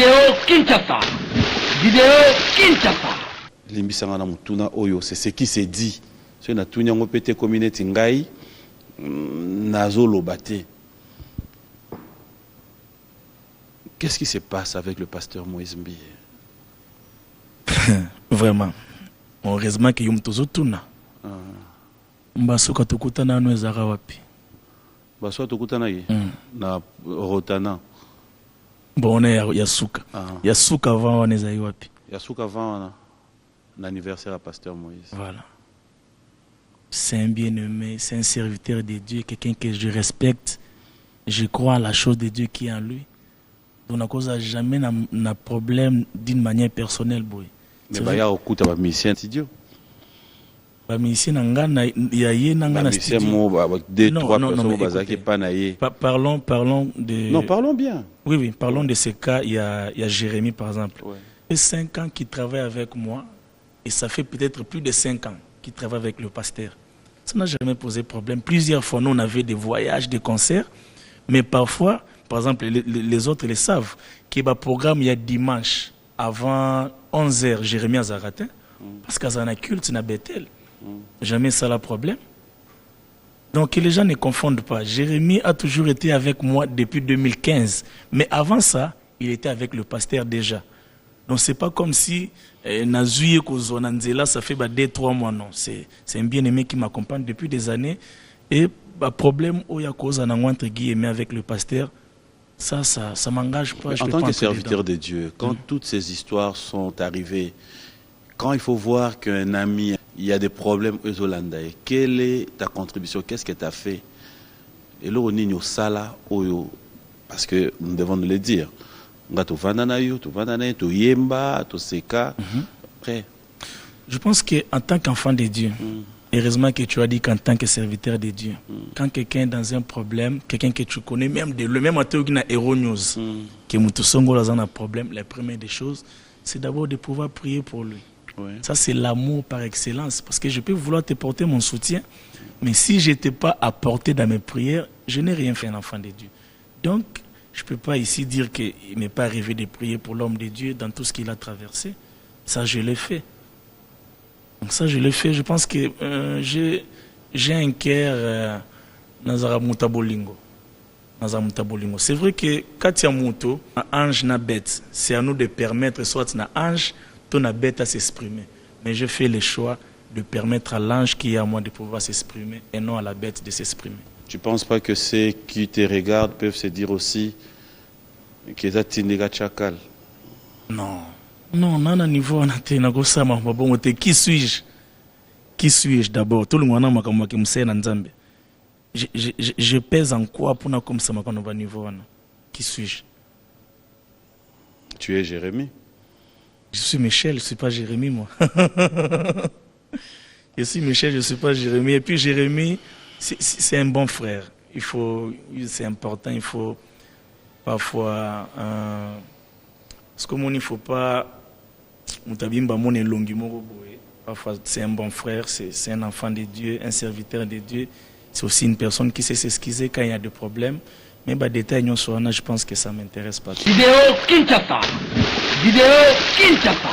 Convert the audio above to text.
Vidéo Kinshasa. Vidéo Kinshasa. Limbisanga mutuna oyo, c'est ce qui s'est dit. C'est na tunyango pété communauté ngai nazolo baté. Qu'est-ce qui se passe avec le pasteur Moïse Mbiye? Vraiment. Heureusement que yumtozo tuna. Mbasuka tukutana anu ezaka wapi? Baswa tukutana ye na Rotana. Bon, on est Yasuka. Yasuka avant, on est wapi? Yasuka avant l'anniversaire à pasteur Moïse. Voilà. C'est un bien-aimé, c'est un serviteur de Dieu, quelqu'un que je respecte. Je crois à la chose de Dieu qui est en lui. Donc, à cause de jamais n'a problème d'une manière personnelle, boy. Mais il y a beaucoup de musiciens studio. Les musiciens n'angana yaye n'angana studio. Deux trois personnes qui pas naïe. Parlons de. Non, parlons bien. Oui, parlons de ces cas. Il y a Jérémie par exemple. Ouais. Et 5 ans qu'il travaille avec moi, et ça fait peut-être plus de 5 ans qu'il travaille avec le pasteur. Ça n'a jamais posé problème. Plusieurs fois, nous on avait des voyages, des concerts, mais parfois, par exemple, les autres le savent, qu'il y a un programme il y a dimanche avant 11h, Jérémie à Zaratin, parce qu'à un culte, c'est Bethel. Jamais ça le problème. Donc les gens ne confondent pas. Jérémie a toujours été avec moi depuis 2015. Mais avant ça, il était avec le pasteur déjà. Donc c'est pas comme si Nazouye Kozonanzela, ça fait 2-3 mois. Non, c'est un bien-aimé qui m'accompagne depuis des années. Et problème où il y a cause entre guillemets avec le pasteur, ça m'engage pas. En tant que serviteur de Dieu, quand toutes ces histoires sont arrivées, quand il faut voir qu'un ami, il y a des problèmes aux Hollandais, quelle est ta contribution? Qu'est-ce que tu as fait? Et là, on est au Sala, parce que nous devons nous le dire. Je pense qu'en tant qu'enfant de Dieu, heureusement que tu as dit qu'en tant que serviteur de Dieu, quand quelqu'un est dans un problème, quelqu'un que tu connais, même le même atelier qui a Hero News, qui est dans un problème, la première des choses, c'est d'abord de pouvoir prier pour lui. Ouais. Ça, c'est l'amour par excellence. Parce que je peux vouloir te porter mon soutien, mais si je n'étais pas apporté dans mes prières, je n'ai rien fait, un enfant de Dieu. Donc, je ne peux pas ici dire qu'il ne m'est pas arrivé de prier pour l'homme de Dieu dans tout ce qu'il a traversé. Ça, je l'ai fait. Donc ça, je l'ai fait. Je pense que j'ai un cœur Nazara Mutabolingo. C'est vrai que quand il y a Muto, un ange n'a bête. C'est à nous de permettre soit un ange, ton bête à s'exprimer. Mais je fais le choix de permettre à l'ange qui est à moi de pouvoir s'exprimer et non à la bête de s'exprimer. Tu ne penses pas que ceux qui te regardent peuvent se dire aussi qu'ils ont Tindega Chakal? Non. Non, non, niveau qui suis-je? Qui suis-je d'abord? Tout le monde je pèse en quoi pour nous comme ça niveau? Qui suis-je? Tu es Jérémie? Je suis Michel, je ne suis pas Jérémie, moi. Je suis Michel, je ne suis pas Jérémie. Et puis Jérémie, c'est un bon frère. C'est important, il faut parfois... parce que il ne faut pas... Parfois, c'est un bon frère, c'est un enfant de Dieu, un serviteur de Dieu. C'est aussi une personne qui sait s'excuser quand il y a des problèmes. Mais détail, je pense que ça ne m'intéresse pas. Vidéo Kinshasa. Vidéo Kinshasa.